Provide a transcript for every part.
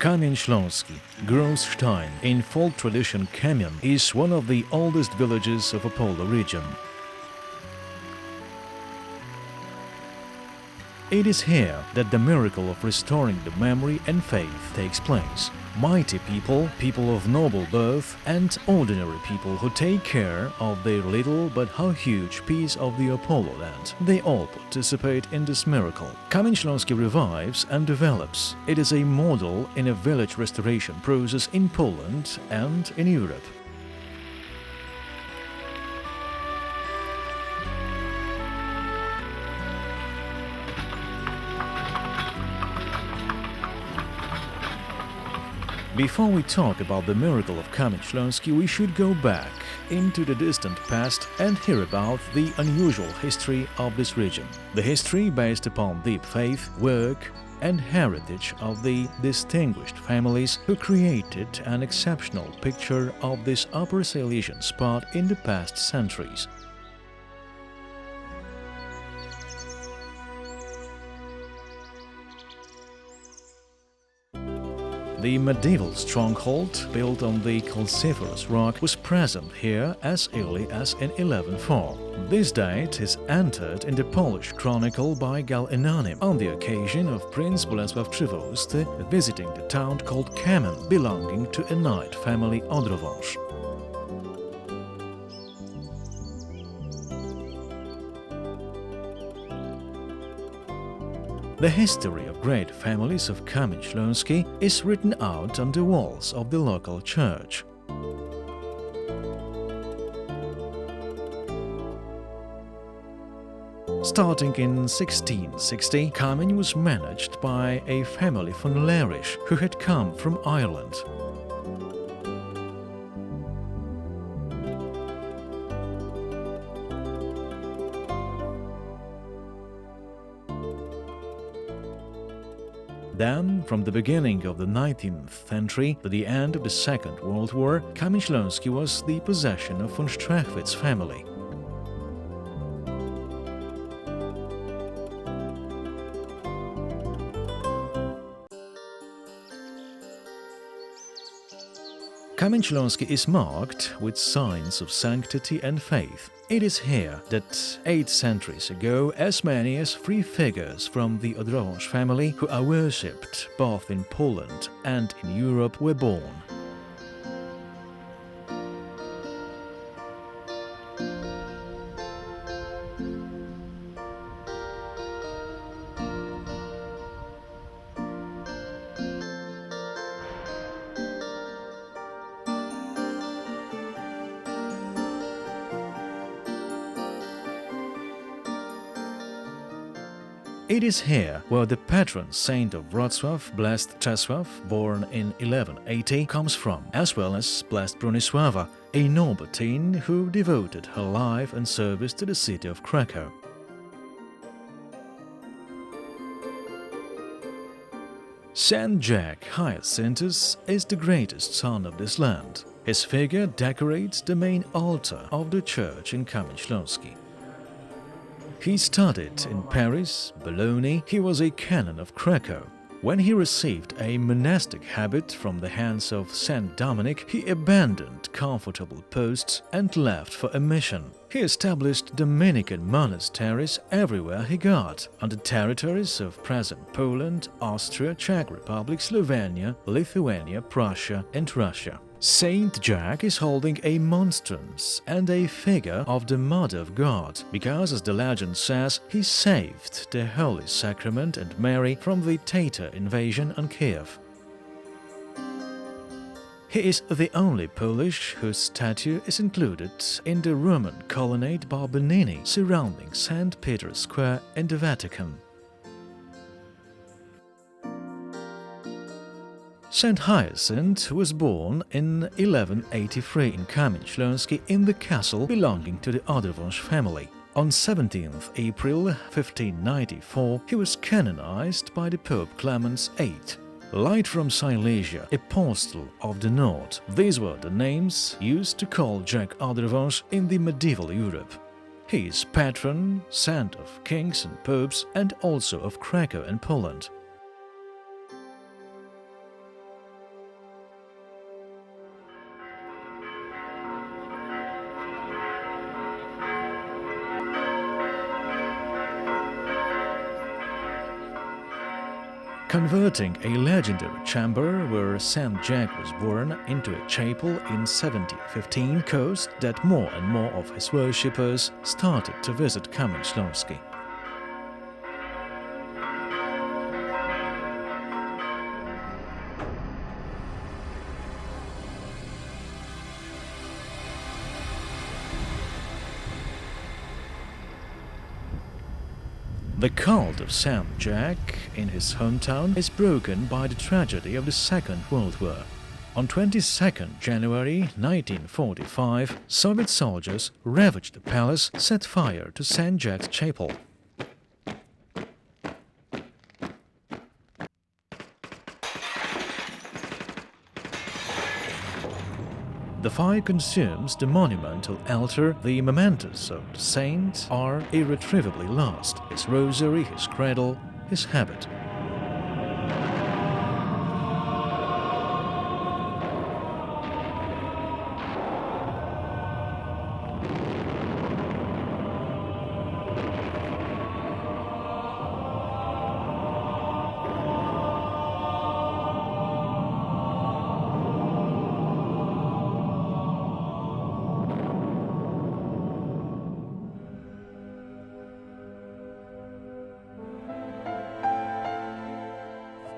Kamień Śląski, Großstein in folk tradition Kamień, is one of the oldest villages of Opole region. It is here that the miracle of restoring the memory and faith takes place. Mighty people, people of noble birth, and ordinary people who take care of their little but how huge piece of the Opole land, they all participate in this miracle. Kamień Śląski revives and develops. It is a model in a village restoration process in Poland and in Europe. Before we talk about the miracle of Kamień Śląski, we should go back into the distant past and hear about the unusual history of this region. The history based upon deep faith, work, and heritage of the distinguished families who created an exceptional picture of this Upper Silesian spot in the past centuries. The medieval stronghold, built on the calciferous rock, was present here as early as in 1104. This date is entered in the Polish chronicle by Galinanim on the occasion of Prince Bolesław Przywództy visiting the town called Kamień, belonging to a knight family Odrowąż. The history of great families of Kamień Śląski is written out on the walls of the local church. Starting in 1660, Kamień was managed by a family von Lerisch who had come from Ireland. Then, from the beginning of the 19th century to the end of the Second World War, Kamień Śląski was the possession of von Strachwitz family. Kamień Śląski is marked with signs of sanctity and faith. It is here that 8 centuries ago as many as 3 figures from the Odrowąż family who are worshipped both in Poland and in Europe were born. It is here where the patron saint of Wrocław, Blessed Czesław, born in 1180, comes from, as well as Blessed Bronisława, a noble teen who devoted her life and service to the city of Krakow. Saint Jack Hyacinthus is the greatest son of this land. His figure decorates the main altar of the church in Kamień Śląski. He studied in Paris, Bologna. He was a canon of Krakow. When he received a monastic habit from the hands of Saint Dominic, he abandoned comfortable posts and left for a mission. He established Dominican monasteries everywhere he got, on the territories of present Poland, Austria, Czech Republic, Slovenia, Lithuania, Prussia, and Russia. Saint Jack is holding a monstrance and a figure of the Mother of God, because, as the legend says, he saved the Holy Sacrament and Mary from the Tatar invasion on Kiev. He is the only Polish whose statue is included in the Roman colonnade by Bernini surrounding St. Peter's Square in the Vatican. Saint Hyacinth was born in 1183 in Kamień Śląski in the castle belonging to the Odrowąż family. On 17th April 1594, he was canonized by the Pope Clement VIII. Light from Silesia, Apostle of the North. These were the names used to call Jack Odrowąż in the medieval Europe. He is patron, saint of kings and popes, and also of Krakow and Poland. converting a legendary chamber where St. Jack was born into a chapel in 1715 caused that more and more of his worshippers started to visit Kamień Śląski. The cult of St. Jack in his hometown is broken by the tragedy of the Second World War. On 22nd January 1945, Soviet soldiers ravaged the palace, set fire to St. Jack's chapel. The fire consumes the monumental altar. The mementos of the saint are irretrievably lost: his rosary, his cradle, his habit.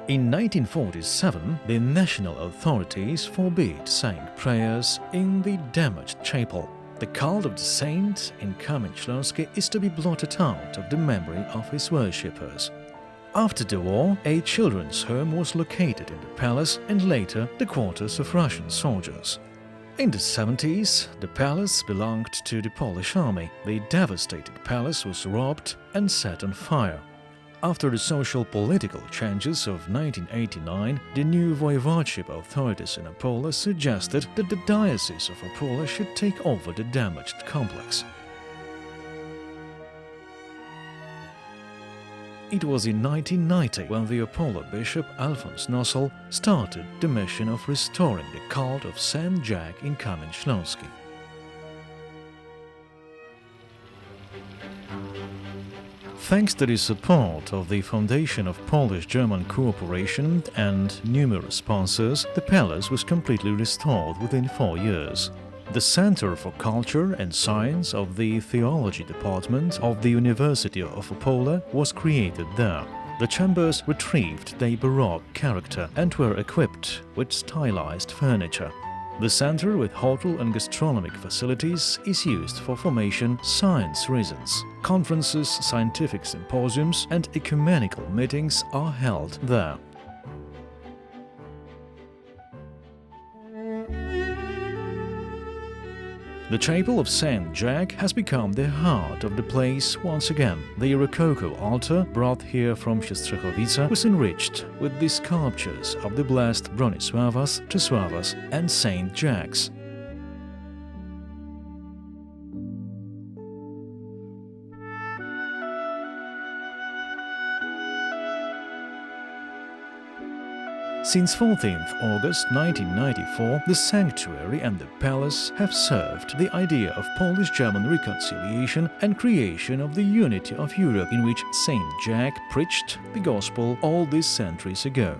In 1947, the national authorities forbade saying prayers in the damaged chapel. The cult of the saint in Kamień Śląski is to be blotted out of the memory of his worshippers. After the war, a children's home was located in the palace and later the quarters of Russian soldiers. In the 70s, the palace belonged to the Polish army. The devastated palace was robbed and set on fire. After the social-political changes of 1989, the new voivodeship authorities in Opole suggested that the Diocese of Opole should take over the damaged complex. It was in 1990 when the Opole bishop Alphonse Nosal started the mission of restoring the cult of St. Jack in Kamień Śląski. Thanks to the support of the Foundation of Polish-German Cooperation and numerous sponsors, the palace was completely restored within 4 years. The Center for Culture and Science of the Theology Department of the University of Opole was created there. The chambers retrieved their Baroque character and were equipped with stylized furniture. The center, with hotel and gastronomic facilities, is used for formation science reasons. Conferences, scientific symposiums and ecumenical meetings are held there. The chapel of St. Jack has become the heart of the place once again. The Rococo altar, brought here from Siestrzechowice, was enriched with the sculptures of the blessed Bronisławas, Czesławas and St. Jacks. Since 14th August 1994, the sanctuary and the palace have served the idea of Polish-German reconciliation and creation of the unity of Europe, in which St. Jack preached the gospel all these centuries ago.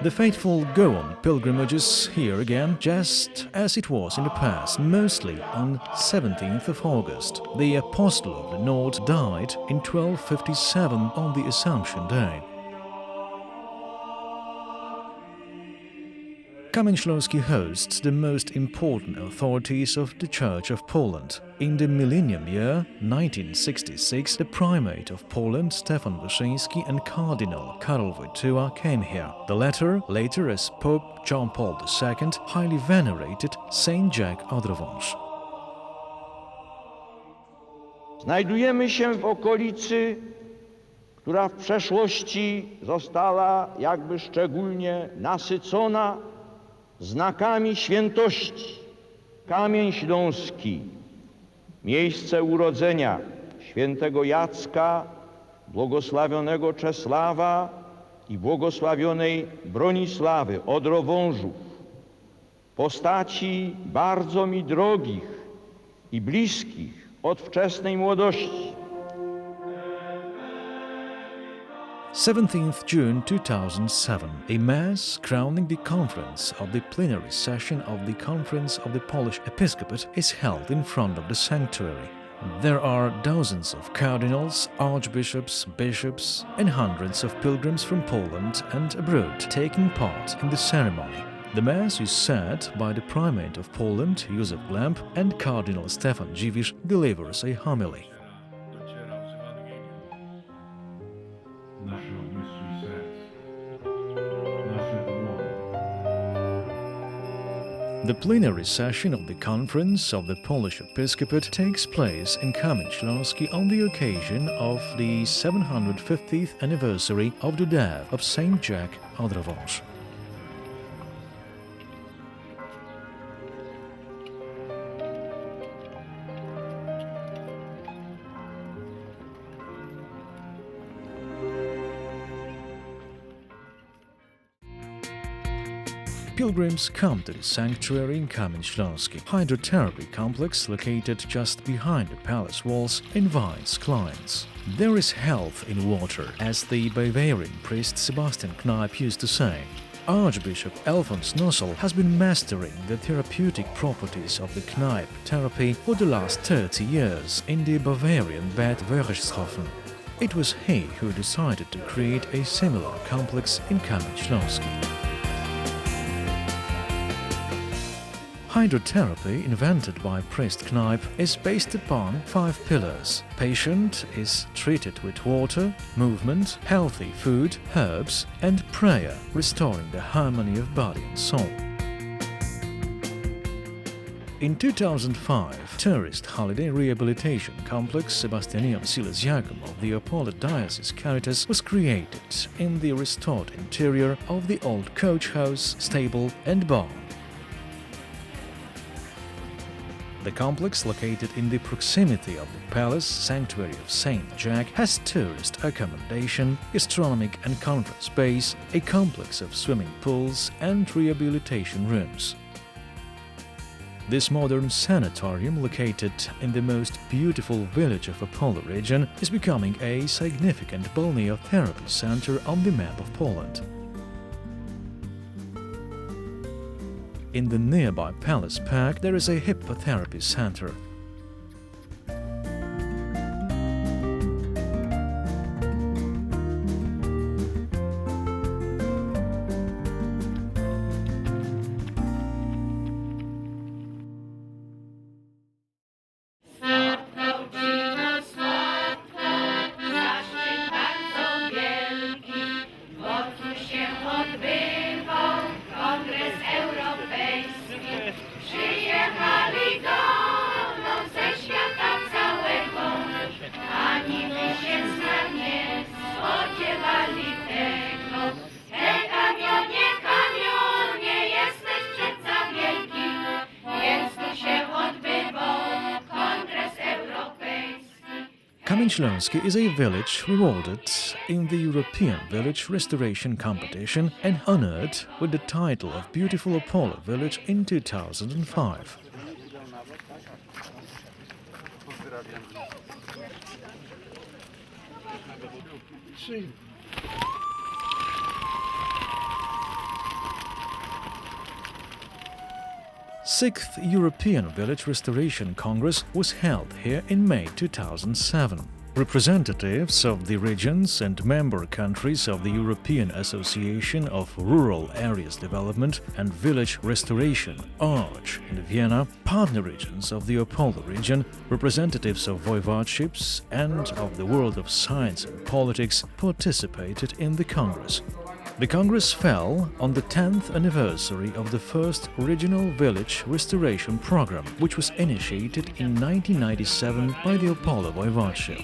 The faithful go on pilgrimages here again, just as it was in the past, mostly on 17th of August. The Apostle of the North died in 1257 on the Assumption Day. Kamień Śląski hosts the most important authorities of the Church of Poland. In the millennium year 1966, the Primate of Poland, Stefan Wyszyński, and Cardinal Karol Wojtyła came here. The latter, later as Pope John Paul II, highly venerated St. Jack Odrowąż. Znajdujemy się w okolicy, która w przeszłości została jakby szczególnie nasycona znakami świętości. Kamień Śląski, miejsce urodzenia świętego Jacka, błogosławionego Czesława i błogosławionej Bronisławy, Odrowążów, postaci bardzo mi drogich i bliskich od wczesnej młodości. 17th June 2007, a Mass crowning the conference of the plenary session of the Conference of the Polish Episcopate is held in front of the sanctuary. There are dozens of cardinals, archbishops, bishops, and hundreds of pilgrims from Poland and abroad taking part in the ceremony. The Mass is said by the Primate of Poland, Józef Glemp, and Cardinal Stefan Dziwisz delivers a homily. The plenary session of the Conference of the Polish Episcopate takes place in Kamień Śląski on the occasion of the 750th anniversary of the death of Saint Jack Odrowąż. Pilgrims come to the sanctuary in Kamień Śląski. Hydrotherapy complex located just behind the palace walls invites clients. There is health in water, as the Bavarian priest Sebastian Kneipp used to say. Archbishop Alphonse Nossel has been mastering the therapeutic properties of the Kneipp therapy for the last 30 years in the Bavarian Bad Wörishofen. It was he who decided to create a similar complex in Kamień Śląski. Hydrotherapy, invented by priest Kneipp, is based upon 5 pillars. Patient is treated with water, movement, healthy food, herbs, and prayer, restoring the harmony of body and soul. In 2005, tourist holiday rehabilitation complex Sebastianium Silesiacum of the Opole Diocese Caritas was created in the restored interior of the old coach house, stable, and barn. The complex, located in the proximity of the palace sanctuary of Saint Jack, has tourist accommodation, gastronomic and conference space, a complex of swimming pools and rehabilitation rooms. This modern sanatorium, located in the most beautiful village of Opole region, is becoming a significant balneotherapy center on the map of Poland. In the nearby Palace Park, there is a hippotherapy center. Kamień Śląski is a village rewarded in the European Village Restoration Competition and honored with the title of Beautiful Opole Village in 2005. Sixth European Village Restoration Congress was held here in May 2007. Representatives of the regions and member countries of the European Association of Rural Areas Development and Village Restoration, ARCH, in Vienna, partner regions of the Opole region, representatives of voivodeships and of the world of science and politics participated in the Congress. The Congress fell on the 10th anniversary of the first regional village restoration program, which was initiated in 1997 by the Opole Voivodeship.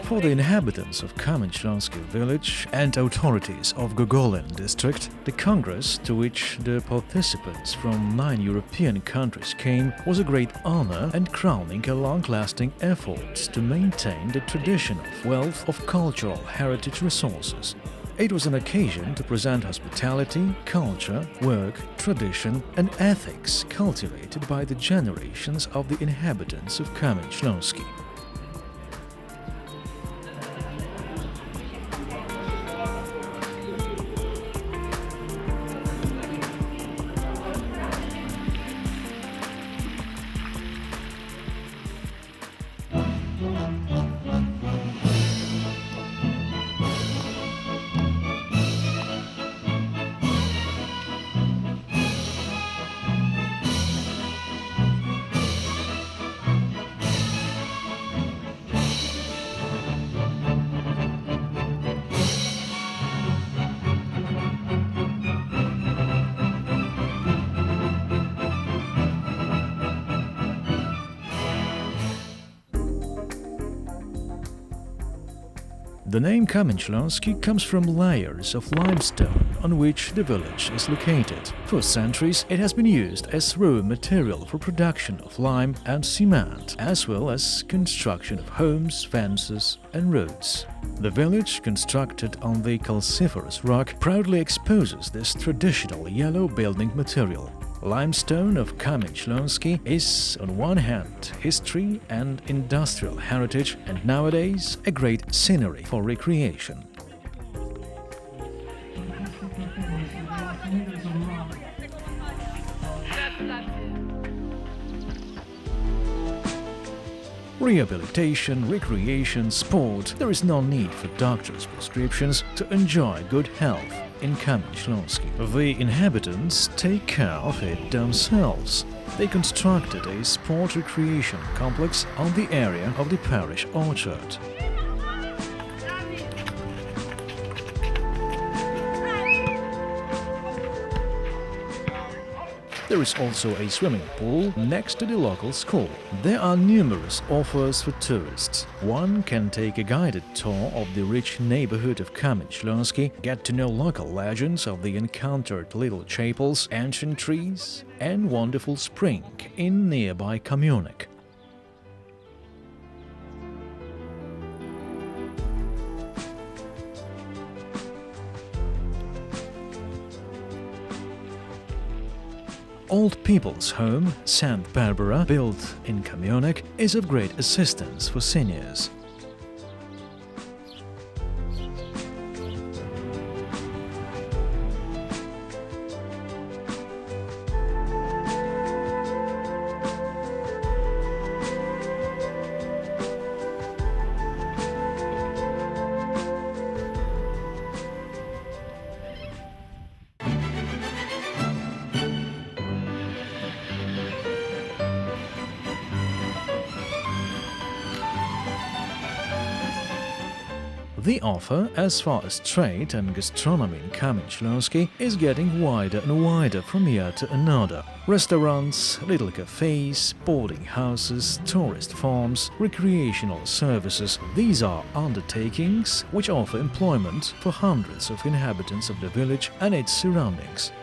For the inhabitants of Kamień Śląski village and authorities of Gogolin district, the Congress, to which the participants from 9 European countries came, was a great honor and crowning a long-lasting effort to maintain the tradition of wealth of cultural heritage resources. It was an occasion to present hospitality, culture, work, tradition, and ethics cultivated by the generations of the inhabitants of Kamień Śląski. The name Kamień Śląski comes from layers of limestone on which the village is located. For centuries, it has been used as raw material for production of lime and cement, as well as construction of homes, fences, and roads. The village, constructed on the calciferous rock, proudly exposes this traditional yellow building material. Limestone of Kamień Śląski is, on one hand, history and industrial heritage, and nowadays a great scenery for recreation. Rehabilitation, recreation, sport, there is no need for doctors' prescriptions to enjoy good health in Kamień Śląski. The inhabitants take care of it themselves. They constructed a sport recreation complex on the area of the parish orchard. There is also a swimming pool next to the local school. There are numerous offers for tourists. One can take a guided tour of the rich neighborhood of Kamień Śląski, get to know local legends of the encountered little chapels, ancient trees, and wonderful spring in nearby Kamionek. Old People's Home, St. Barbara, built in Kamionek, is of great assistance for seniors. The offer, as far as trade and gastronomy in Kamień Śląski, is getting wider and wider from year to another. Restaurants, little cafes, boarding houses, tourist farms, recreational services – these are undertakings which offer employment for hundreds of inhabitants of the village and its surroundings.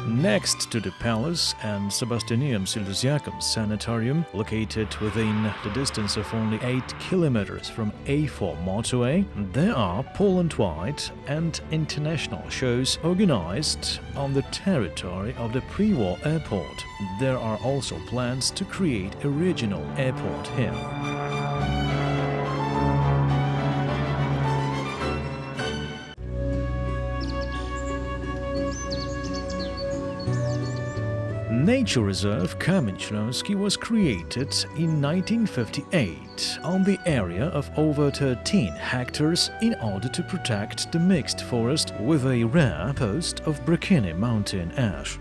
Next to the palace and Sebastianum Silesiacum Sanitarium, located within the distance of only 8 kilometers from A4 motorway, there are Poland-wide and international shows organized on the territory of the pre-war airport. There are also plans to create a regional airport here. nature reserve Kamień Śląski was created in 1958 on the area of over 13 hectares in order to protect the mixed forest with a rare post of Brakiny mountain ash.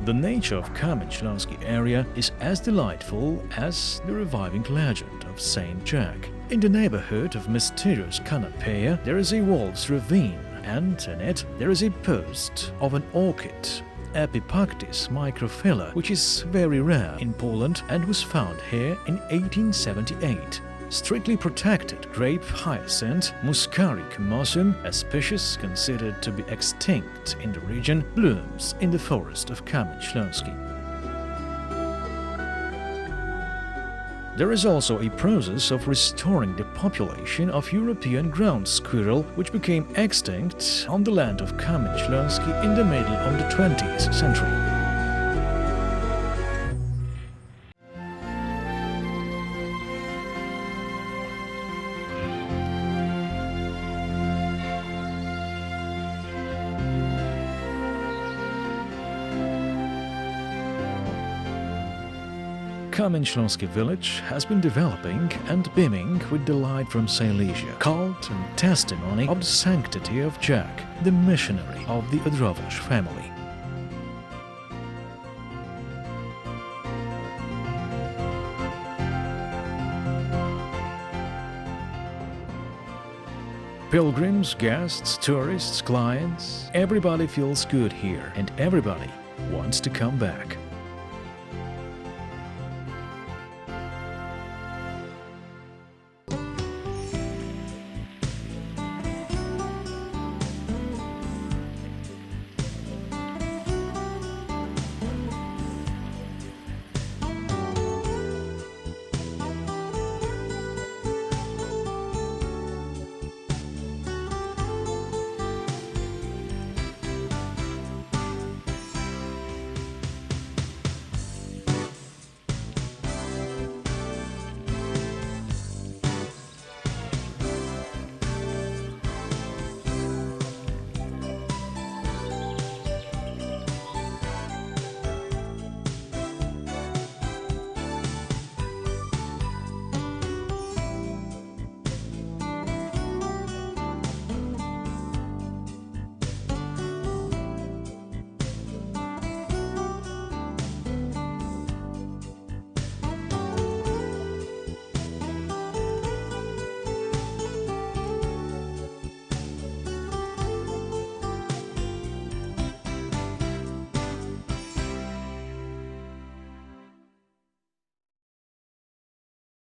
The nature of Kamień Śląski area is as delightful as the reviving legend of Saint Jack. In the neighborhood of mysterious Canapea, there is a wolf's ravine, and in it there is a post of an orchid, Epipactis microphylla, which is very rare in Poland and was found here in 1878. Strictly protected grape hyacinth, Muscari comosum, a species considered to be extinct in the region, blooms in the forest of Kamień Śląski. There is also a process of restoring the population of European ground squirrel, which became extinct on the land of Kamień Śląski in the middle of the 20th century. Kamień Śląski village has been developing and beaming with delight from Silesia, cult and testimony of the sanctity of Jack, the missionary of the Odrowicz family. Pilgrims, guests, tourists, clients, everybody feels good here and everybody wants to come back.